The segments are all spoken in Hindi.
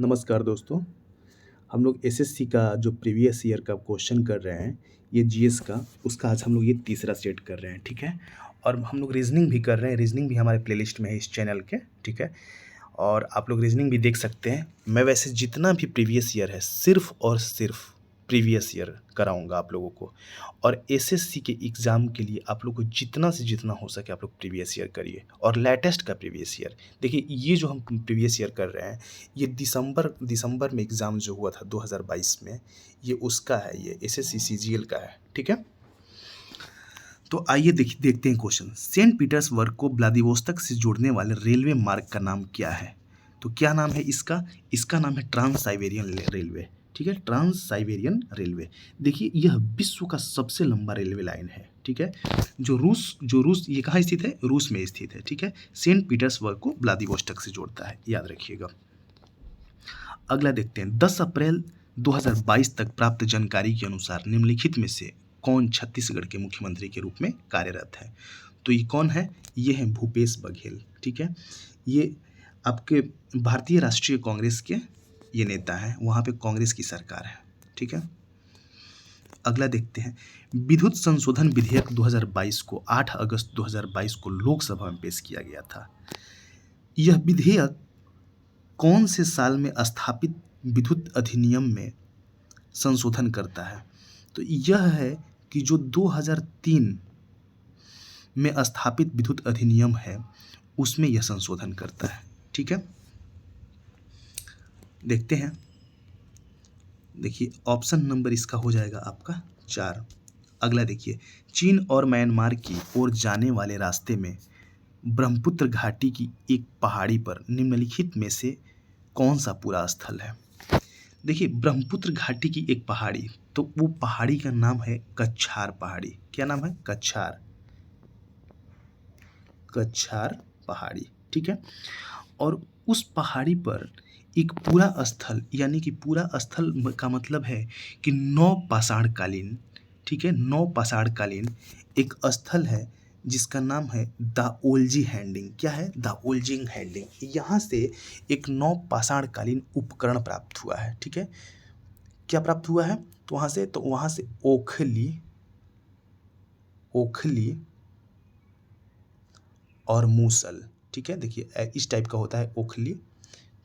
नमस्कार दोस्तों। हम लोग एसएससी का जो प्रीवियस ईयर का क्वेश्चन कर रहे हैं, ये जीएस का, उसका आज हम लोग ये तीसरा सेट कर रहे हैं, ठीक है? और हम लोग रीज़निंग भी कर रहे हैं, रीज़निंग भी हमारे प्लेलिस्ट में है इस चैनल के, ठीक है? और आप लोग रीज़निंग भी देख सकते हैं। मैं वैसे जितना भी प्रीवियस ईयर है, सिर्फ़ और सिर्फ़ प्रीवियस ईयर कराऊँगा आप लोगों को। और एसएससी के एग्ज़ाम के लिए आप लोग को जितना से जितना हो सके आप लोग प्रीवियस ईयर करिए और लेटेस्ट का प्रीवियस ईयर। देखिए, ये जो हम प्रीवियस ईयर कर रहे हैं, ये दिसंबर में एग्ज़ाम जो हुआ था 2022 में, ये उसका है, ये एसएससी सीजीएल का है, ठीक है? तो आइए देखते हैं क्वेश्चन। सेंट पीटर्सबर्ग को व्लादिवोस्तोक से जोड़ने वाले रेलवे मार्ग का नाम क्या है? तो क्या नाम है इसका? इसका नाम है ट्रांस साइबेरियन रेलवे, ठीक है? Trans Siberian railway. देखिए, यह विश्व का सबसे लंबा रेलवे लाइन है, ठीक है? जो रूस ये कहाँ स्थित है? रूस में स्थित है, ठीक है? सेंट पीटर्सबर्ग को व्लादिवोस्तोक से जोड़ता है, याद रखिएगा। अगला देखते हैं। 10 अप्रैल 2022 तक प्राप्त जानकारी के अनुसार निम्नलिखित में से कौन छत्तीसगढ़ के मुख्यमंत्री के रूप में कार्यरत है? तो ये कौन है? ये हैं भूपेश बघेल, ठीक है? ये आपके भारतीय राष्ट्रीय कांग्रेस के ये नेता हैं, वहाँ पे कांग्रेस की सरकार है, ठीक है? अगला देखते हैं। विद्युत संशोधन विधेयक 2022 को 8 अगस्त 2022 को लोकसभा में पेश किया गया था। यह विधेयक कौन से साल में स्थापित विद्युत अधिनियम में संशोधन करता है? तो यह है कि जो 2003 में स्थापित विद्युत अधिनियम है, उसमें यह संशोधन करता है, ठीक है? देखते हैं। देखिए, ऑप्शन नंबर इसका हो जाएगा आपका 4। अगला देखिए। चीन और म्यांमार की ओर जाने वाले रास्ते में ब्रह्मपुत्र घाटी की एक पहाड़ी पर निम्नलिखित में से कौन सा पूरा स्थल है? देखिए, ब्रह्मपुत्र घाटी की एक पहाड़ी, तो वो पहाड़ी का नाम है कछार पहाड़ी। क्या नाम है? कछार पहाड़ी, ठीक है? और उस पहाड़ी पर एक पूरा स्थल, यानी कि पूरा स्थल का मतलब है कि 9 पाषाणकालीन, ठीक है? 9 पाषाणकालीन एक स्थल है जिसका नाम है दाओलजी हैंडिंग। क्या है? दाओलजिंग हैंडिंग। यहाँ से एक 9 पाषाणकालीन उपकरण प्राप्त हुआ है, ठीक है? क्या प्राप्त हुआ है? तो वहाँ से ओखली और मूसल, ठीक है? देखिए, इस टाइप का होता है ओखली,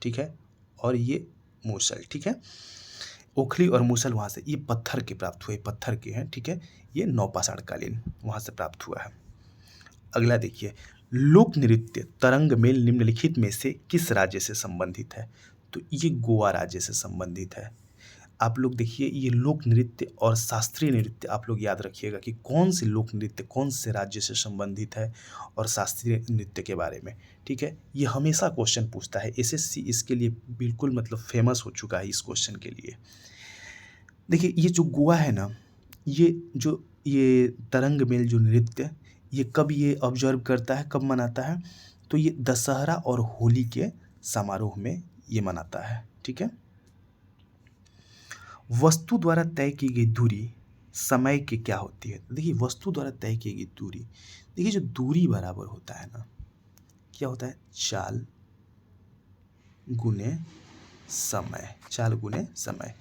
ठीक है? और ये मूसल, ठीक है? ओखली और मूसल वहाँ से ये पत्थर के प्राप्त हुए, पत्थर के हैं, ठीक है? ये नौपाषाणकालीन वहाँ से प्राप्त हुआ है। अगला देखिए। लोक नृत्य तरंग मेल निम्नलिखित में से किस राज्य से संबंधित है? तो ये गोवा राज्य से संबंधित है। आप लोग देखिए, ये लोक नृत्य और शास्त्रीय नृत्य आप लोग याद रखिएगा कि कौन से लोक नृत्य कौन से राज्य से संबंधित है और शास्त्रीय नृत्य के बारे में, ठीक है? ये हमेशा क्वेश्चन पूछता है। एसएससी इसके लिए बिल्कुल मतलब फेमस हो चुका है इस क्वेश्चन के लिए। देखिए, ये जो गोवा है ना, ये तरंग मेल जो नृत्य, ये कब ये ऑब्जर्व करता है, कब मनाता है? तो ये दशहरा और होली के समारोह में ये मनाता है, ठीक है? वस्तु द्वारा तय की गई दूरी समय की क्या होती है? देखिए, वस्तु द्वारा तय की गई दूरी, देखिए जो दूरी बराबर होता है ना, क्या होता है? चाल गुने समय।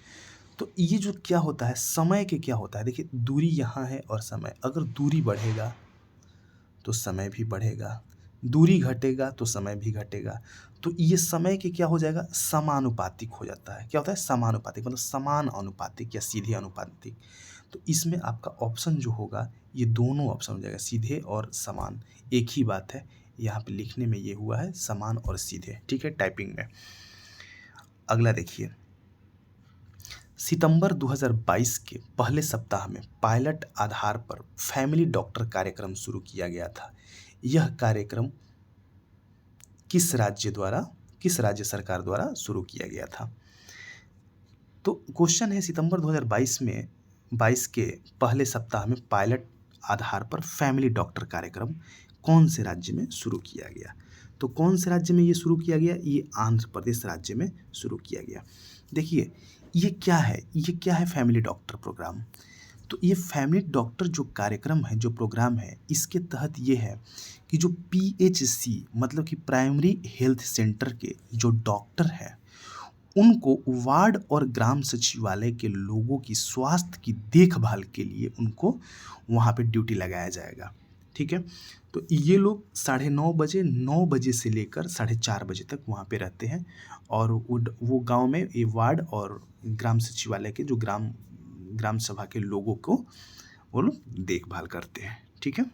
तो ये जो क्या होता है, समय के क्या होता है? देखिए, दूरी यहाँ है और समय, अगर दूरी बढ़ेगा तो समय भी बढ़ेगा, दूरी घटेगा तो समय भी घटेगा। तो ये समय के क्या हो जाएगा? समानुपातिक हो जाता है। क्या होता है? समानुपातिक, मतलब समान अनुपातिक या सीधे अनुपातिक। तो इसमें आपका ऑप्शन जो होगा, ये दोनों ऑप्शन हो जाएगा, सीधे और समान, एक ही बात है। यहाँ पे लिखने में ये हुआ है समान और सीधे, ठीक है? टाइपिंग में। अगला देखिए। सितंबर 2022 के पहले सप्ताह में पायलट आधार पर फैमिली डॉक्टर कार्यक्रम शुरू किया गया था। यह कार्यक्रम किस राज्य सरकार द्वारा शुरू किया गया था? तो क्वेश्चन है, सितंबर 2022 के पहले सप्ताह में पायलट आधार पर फैमिली डॉक्टर कार्यक्रम कौन से राज्य में शुरू किया गया? तो कौन से राज्य में ये शुरू किया गया? ये आंध्र प्रदेश राज्य में शुरू किया गया। देखिए, ये क्या है फैमिली डॉक्टर प्रोग्राम? तो ये फैमिली डॉक्टर जो कार्यक्रम है, जो प्रोग्राम है, इसके तहत ये है कि जो पीएचसी मतलब कि प्राइमरी हेल्थ सेंटर के जो डॉक्टर हैं, उनको वार्ड और ग्राम सचिवालय के लोगों की स्वास्थ्य की देखभाल के लिए उनको वहाँ पे ड्यूटी लगाया जाएगा। ठीक है, तो ये लोग 9:30 से लेकर 4:30 बजे तक वहाँ पे रहते हैं और वो गांव में ये वार्ड और ग्राम सचिवालय के जो ग्राम सभा के लोगों को वो लोग देखभाल करते हैं। ठीक है,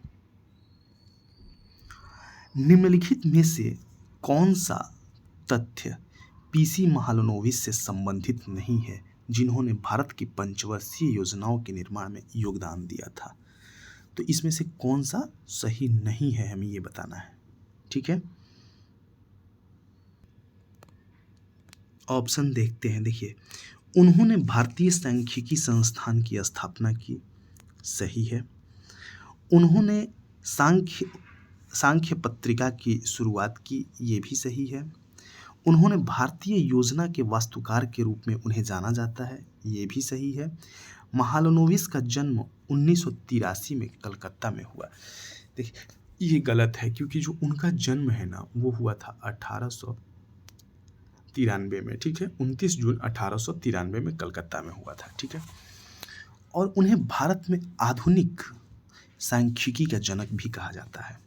निम्नलिखित में से कौन सा तथ्य पीसी महालनोबिस से संबंधित नहीं है जिन्होंने भारत की पंचवर्षीय योजनाओं के निर्माण में योगदान दिया था? तो इसमें से कौन सा सही नहीं है हमें ये बताना है। ठीक है, ऑप्शन देखते हैं। देखिए, उन्होंने भारतीय सांख्यिकी संस्थान की स्थापना की, सही है। उन्होंने सांख्य पत्रिका की शुरुआत की, ये भी सही है। उन्होंने भारतीय योजना के वास्तुकार के रूप में उन्हें जाना जाता है, ये भी सही है। महालनोबिस का जन्म 1983 में कलकत्ता में हुआ। देखिए, ये गलत है क्योंकि जो उनका जन्म है ना वो हुआ था 1893 में। ठीक है, 29 जून 1893 में कलकत्ता में हुआ था। ठीक है, और उन्हें भारत में आधुनिक सांख्यिकी का जनक भी कहा जाता है।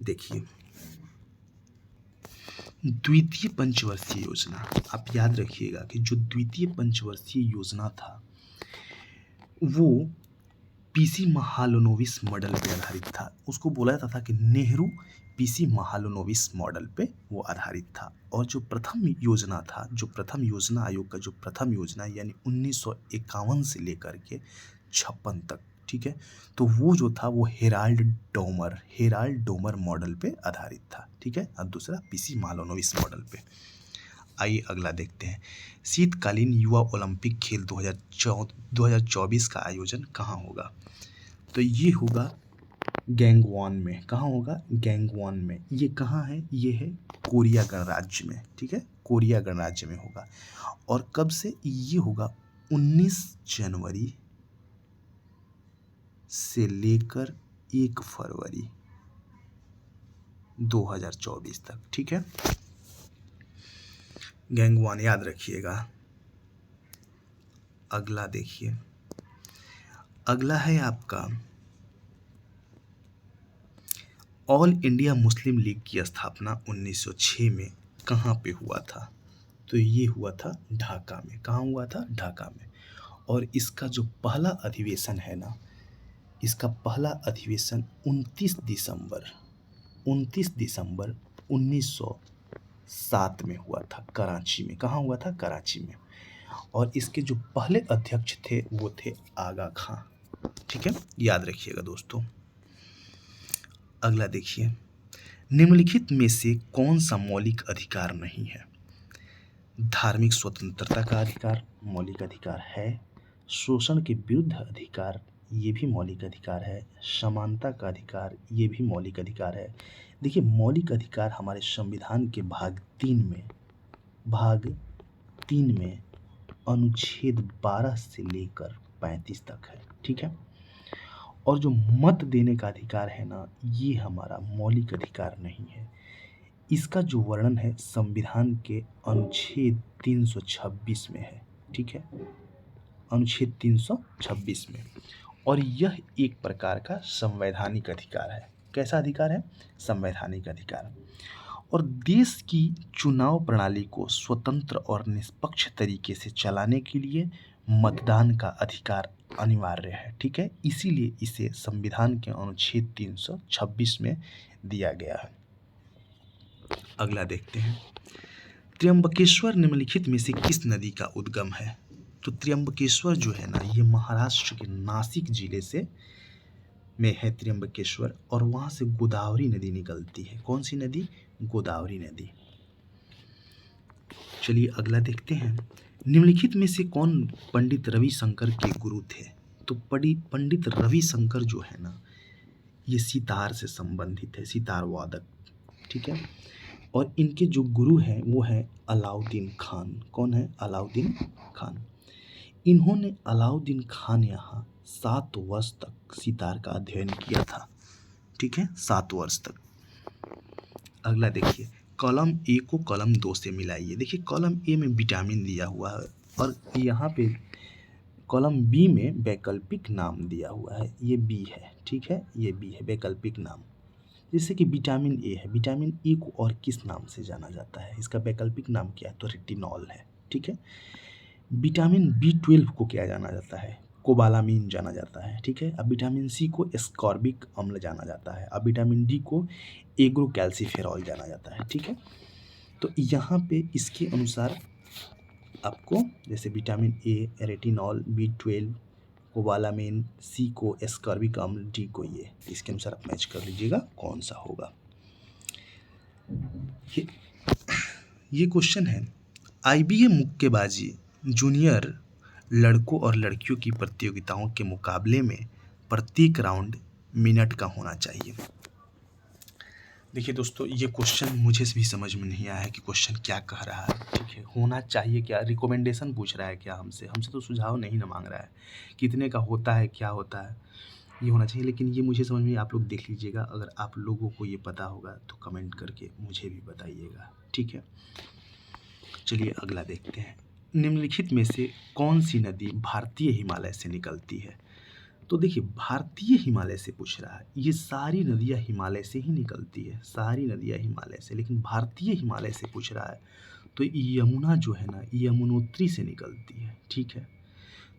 देखिए, द्वितीय पंचवर्षीय योजना, आप याद रखिएगा कि जो द्वितीय पंचवर्षीय योजना था वो पीसी महालनोबिस मॉडल पे आधारित था। उसको बोला जाता था कि नेहरू पीसी महालनोबिस मॉडल पे वो आधारित था। और जो प्रथम योजना था, जो प्रथम योजना आयोग का जो प्रथम योजना यानी 1951 से लेकर के 56 तक, ठीक है, तो वो जो था वो हेराल्ड डोमर मॉडल पे आधारित था। ठीक है, और दूसरा पीसी महालनोबिस मॉडल पे। आइए अगला देखते हैं। शीतकालीन युवा ओलंपिक खेल 2024 का आयोजन कहाँ होगा? तो ये होगा गैंगवॉन में। कहाँ होगा? गैंगवॉन में। ये कहाँ है? ये है कोरिया गणराज्य में। ठीक है, कोरिया गणराज्य में होगा। और कब से? ये होगा 19 जनवरी से लेकर 1 फरवरी 2024 तक। ठीक है, गैंगवॉन याद रखिएगा। अगला देखिए, अगला है आपका ऑल इंडिया मुस्लिम लीग की स्थापना 1906 में कहाँ पे हुआ था? तो ये हुआ था ढाका में। कहाँ हुआ था? ढाका में। और इसका जो पहला अधिवेशन है ना, इसका पहला अधिवेशन 29 दिसंबर 1907 में हुआ था, कराची में। कहाँ हुआ था? कराची में। और इसके जो पहले अध्यक्ष थे वो थे आगा खां। ठीक है, याद रखिएगा दोस्तों। अगला देखिए, निम्नलिखित में से कौन सा मौलिक अधिकार नहीं है? धार्मिक स्वतंत्रता का अधिकार मौलिक अधिकार है। शोषण के विरुद्ध अधिकार, ये भी मौलिक अधिकार है। समानता का अधिकार, ये भी मौलिक अधिकार है। देखिए, मौलिक अधिकार हमारे संविधान के भाग 3 में अनुच्छेद 12 से लेकर 35 तक है। ठीक है, और जो मत देने का अधिकार है ना, ये हमारा मौलिक अधिकार नहीं है। इसका जो वर्णन है संविधान के अनुच्छेद 326 में है। ठीक है, अनुच्छेद 326 में। और यह एक प्रकार का संवैधानिक अधिकार है। कैसा अधिकार है? संवैधानिक अधिकार। और देश की चुनाव प्रणाली को स्वतंत्र और निष्पक्ष तरीके से चलाने के लिए मतदान का अधिकार अनिवार्य है। ठीक है, इसीलिए इसे संविधान के अनुच्छेद 326 में दिया गया है। अगला देखते हैं, त्र्यंबकेश्वर निम्नलिखित में से किस नदी का उद्गम है? तो त्र्यंबकेश्वर जो है ना, ये महाराष्ट्र के नासिक जिले से में है त्र्यंबकेश्वर, और वहाँ से गोदावरी नदी निकलती है। कौन सी नदी? गोदावरी नदी। चलिए अगला देखते हैं, निम्नलिखित में से कौन पंडित रविशंकर के गुरु थे? तो पंडित रविशंकर जो है ना, ये सितार से संबंधित है, सितार वादक। ठीक है, और इनके जो गुरु हैं वो हैं अलाउद्दीन खान। कौन है? अलाउद्दीन खान। इन्होंने अलाउद्दीन खान यहाँ 7 वर्ष तक सितार का अध्ययन किया था। ठीक है, 7 वर्ष तक। अगला देखिए, कॉलम ए को कॉलम 2 से मिलाइए। देखिए कॉलम ए में विटामिन दिया हुआ है और यहाँ पे कॉलम बी में वैकल्पिक नाम दिया हुआ है, ये बी है, ठीक है, ये बी है वैकल्पिक नाम। जैसे कि विटामिन ए है, विटामिन ए को और किस नाम से जाना जाता है, इसका वैकल्पिक नाम क्या है, तो रेटिनॉल है, ठीक है। विटामिन बी 12 को क्या जाना जाता है, कोबालामीन जाना जाता है, ठीक है। अब विटामिन सी को एस्कॉर्बिक अम्ल जाना जाता है। अब विटामिन डी को एग्रोकैल्सिफेरॉल जाना जाता है, ठीक है। तो यहाँ पे इसके अनुसार आपको जैसे विटामिन ए रेटिनॉल, बी 12 कोबालामीन, सी को एस्कॉर्बिक अम्ल, डी को इसके अनुसार आप मैच कर लीजिएगा कौन सा होगा। ये क्वेश्चन है, आईबीए मुक्केबाजी जूनियर लड़कों और लड़कियों की प्रतियोगिताओं के मुकाबले में प्रत्येक राउंड मिनट का होना चाहिए। देखिए दोस्तों, ये क्वेश्चन मुझे भी समझ में नहीं आया है कि क्वेश्चन क्या कह रहा है, ठीक है। होना चाहिए क्या, रिकमेंडेशन पूछ रहा है क्या हमसे तो सुझाव नहीं ना मांग रहा है, कितने का होता है, क्या होता है, ये होना चाहिए। लेकिन ये मुझे समझ में, आप लोग देख लीजिएगा, अगर आप लोगों को ये पता होगा तो कमेंट करके मुझे भी बताइएगा, ठीक है। चलिए अगला देखते हैं, निम्नलिखित में से कौन सी नदी भारतीय हिमालय से निकलती है। तो देखिए भारतीय हिमालय से पूछ रहा है, ये सारी नदियाँ हिमालय से ही निकलती है, सारी नदियाँ हिमालय से, लेकिन भारतीय हिमालय से पूछ रहा है तो यमुना जो है ना, यमुनोत्री से निकलती है, ठीक है।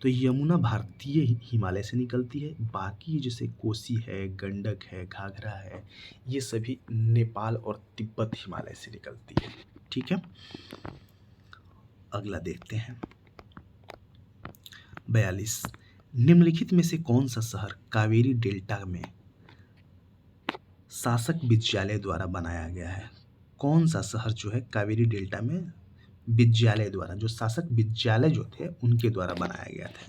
तो यमुना भारतीय हिमालय से निकलती है। बाकी जैसे कोसी है, गंडक है, घाघरा है, ये सभी नेपाल और तिब्बत हिमालय से निकलती है, ठीक है। अगला देखते हैं 42, निम्नलिखित में से कौन सा शहर कावेरी डेल्टा में शासक विद्यालय द्वारा बनाया गया है। कौन सा शहर जो है कावेरी डेल्टा में विद्यालय द्वारा, जो शासक विद्यालय जो थे उनके द्वारा बनाया गया था,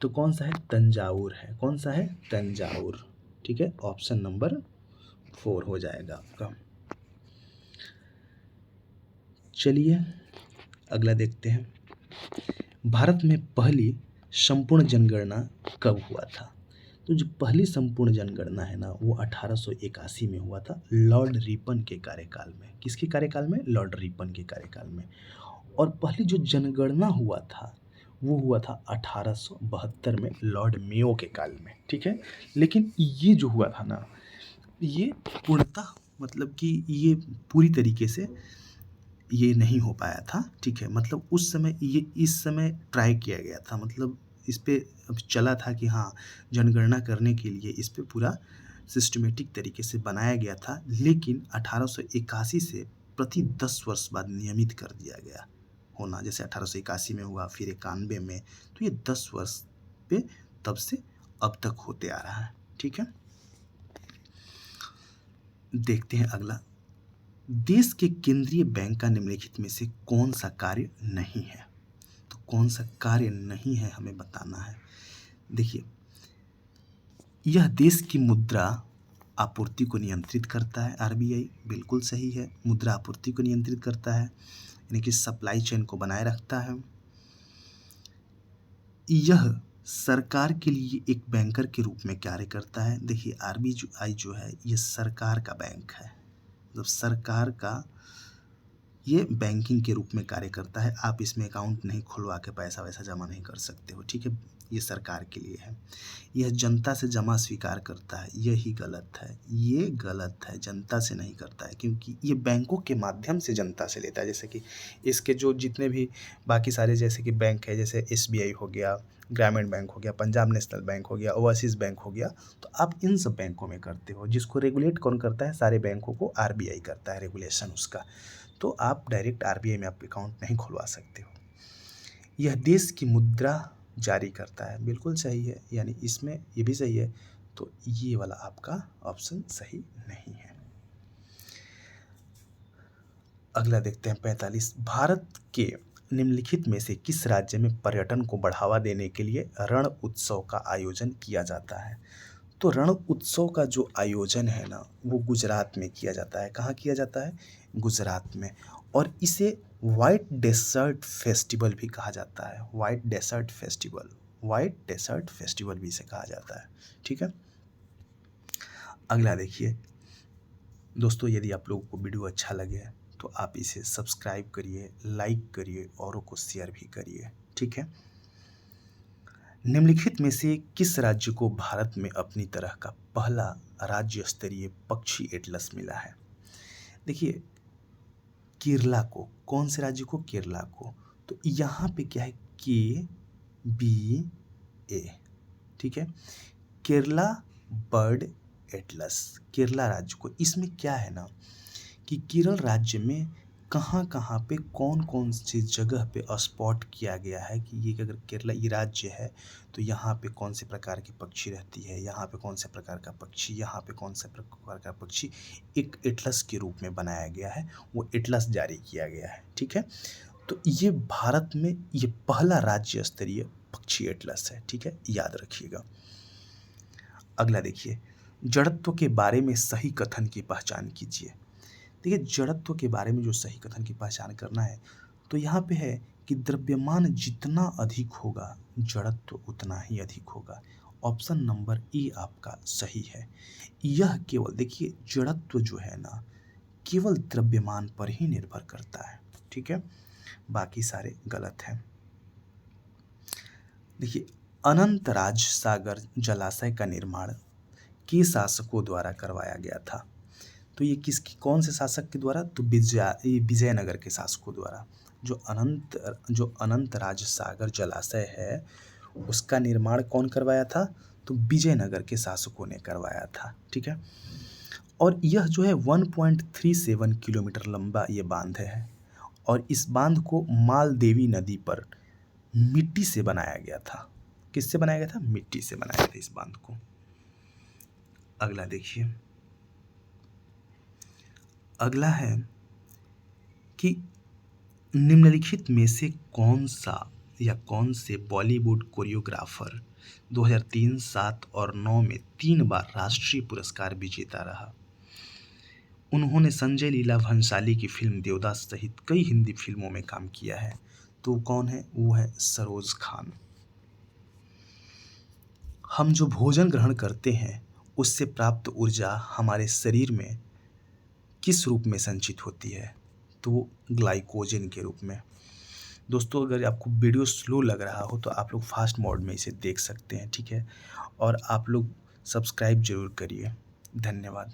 तो कौन सा है, तंजावुर है। कौन सा है, तंजावुर, ठीक है। ऑप्शन नंबर 4 हो जाएगा आपका। चलिए अगला देखते हैं, भारत में पहली संपूर्ण जनगणना कब हुआ था। तो जो पहली संपूर्ण जनगणना है ना, वो 1881 में हुआ था, लॉर्ड रिपन के कार्यकाल में। किसके कार्यकाल में, लॉर्ड रिपन के कार्यकाल में। और पहली जो जनगणना हुआ था वो हुआ था 1872 में, लॉर्ड मेयो के काल में, ठीक है। लेकिन ये जो हुआ था ना, ये पूर्णतः मतलब कि ये पूरी तरीके से ये नहीं हो पाया था, ठीक है। मतलब उस समय ये इस समय ट्राई किया गया था, मतलब इस पे अब चला था कि हाँ, जनगणना करने के लिए इस पे पूरा सिस्टमेटिक तरीके से बनाया गया था। लेकिन 1881 से प्रति 10 वर्ष बाद नियमित कर दिया गया होना, जैसे 1881 में हुआ, फिर 91 में, तो ये 10 वर्ष पे तब से अब तक होते आ रहा है, ठीक है। देखते हैं अगला, देश के केंद्रीय बैंक का निम्नलिखित में से कौन सा कार्य नहीं है। तो कौन सा कार्य नहीं है हमें बताना है। देखिए, यह देश की मुद्रा आपूर्ति को नियंत्रित करता है, आरबीआई, बिल्कुल सही है, मुद्रा आपूर्ति को नियंत्रित करता है, यानी कि सप्लाई चेन को बनाए रखता है। यह सरकार के लिए एक बैंकर के रूप में कार्य करता है। देखिए आरबीआई जो है ये सरकार का बैंक है, मतलब सरकार का ये बैंकिंग के रूप में कार्य करता है। आप इसमें अकाउंट नहीं खुलवा के पैसा वैसा जमा नहीं कर सकते हो, ठीक है। ये सरकार के लिए है। यह जनता से जमा स्वीकार करता है, यही गलत है, ये गलत है, जनता से नहीं करता है, क्योंकि ये बैंकों के माध्यम से जनता से लेता है। जैसे कि इसके जो जितने भी बाकी सारे जैसे कि बैंक है, जैसे एसबीआई हो गया, ग्रामीण बैंक हो गया, पंजाब नेशनल बैंक हो गया, ओवरसीज़ बैंक हो गया, तो आप इन सब बैंकों में करते हो। जिसको रेगुलेट कौन करता है, सारे बैंकों को आरबीआई करता है रेगुलेशन उसका। तो आप डायरेक्ट आरबीआई में आप अकाउंट नहीं खुलवा सकते हो। यह देश की मुद्रा जारी करता है, बिल्कुल सही है, यानी इसमें ये भी सही है, तो ये वाला आपका ऑप्शन सही नहीं है। अगला देखते हैं 45, भारत के निम्नलिखित में से किस राज्य में पर्यटन को बढ़ावा देने के लिए रण उत्सव का आयोजन किया जाता है। तो रण उत्सव का जो आयोजन है ना, वो गुजरात में किया जाता है। कहाँ किया जाता है, गुजरात में। और इसे वाइट डेजर्ट फेस्टिवल भी कहा जाता है, white desert festival, white desert festival भी इसे कहा जाता है, ठीक है। अगला देखिए, दोस्तों यदि आप लोगों को वीडियो अच्छा लगे तो आप इसे सब्सक्राइब करिए, लाइक करिए, औरों को शेयर भी करिए, ठीक है। निम्नलिखित में से किस राज्य को भारत में अपनी तरह का पहला राज्य स्तरीय पक्षी एटलस मिला है? देखिए, केरला को, कौन से राज्य को? केरला को। तो यहाँ पे क्या है? KBA, ठीक है। केरला बर्ड एटलस, केरला राज्य को। इसमें क्या है ना कि केरल राज्य में कहाँ कहाँ पे कौन कौन सी जगह पे स्पॉट किया गया है कि ये अगर केरला ये राज्य है तो यहाँ पे कौन से प्रकार की पक्षी रहती है, यहाँ पे कौन से प्रकार का पक्षी, यहाँ पे कौन से प्रकार का पक्षी, एक एटलस के रूप में बनाया गया है, वो एटलस जारी किया गया है, ठीक है। तो ये भारत में ये पहला राज्य स्तरीय पक्षी एटलस है, ठीक है, याद रखिएगा। अगला देखिए, जड़त्व के बारे में सही कथन की पहचान कीजिए। देखिए, जड़त्व के बारे में जो सही कथन की पहचान करना है तो यहाँ पे है कि द्रव्यमान जितना अधिक होगा जड़त्व उतना ही अधिक होगा। ऑप्शन नंबर ए आपका सही है। यह केवल, देखिए, जड़त्व जो है ना केवल द्रव्यमान पर ही निर्भर करता है, ठीक है, बाकी सारे गलत हैं। देखिए, अनंतराज सागर जलाशय का निर्माण किस शासकों द्वारा करवाया गया था? तो ये किसकी, कौन से शासक के द्वारा? तो विजयनगर के शासकों द्वारा। जो अनंतराज सागर जलाशय है उसका निर्माण कौन करवाया था? तो विजयनगर के शासकों ने करवाया था, ठीक है। और यह जो है 1.37 किलोमीटर लंबा ये बांध है और इस बांध को मालदेवी नदी पर मिट्टी से बनाया गया था। किससे बनाया गया था? मिट्टी से बनाया था इस बांध को। अगला देखिए, अगला है कि निम्नलिखित में से कौन सा या कौन से बॉलीवुड कोरियोग्राफर 2003, 7 और 9 में 3 बार राष्ट्रीय पुरस्कार विजेता रहा? उन्होंने संजय लीला भंसाली की फिल्म देवदास सहित कई हिंदी फिल्मों में काम किया है। तो कौन है? वो है सरोज खान। हम जो भोजन ग्रहण करते हैं उससे प्राप्त ऊर्जा हमारे शरीर में किस रूप में संचित होती है? तो ग्लाइकोजन के रूप में। दोस्तों अगर आपको वीडियो स्लो लग रहा हो तो आप लोग फास्ट मोड में इसे देख सकते हैं, ठीक है, और आप लोग सब्सक्राइब जरूर करिए। धन्यवाद।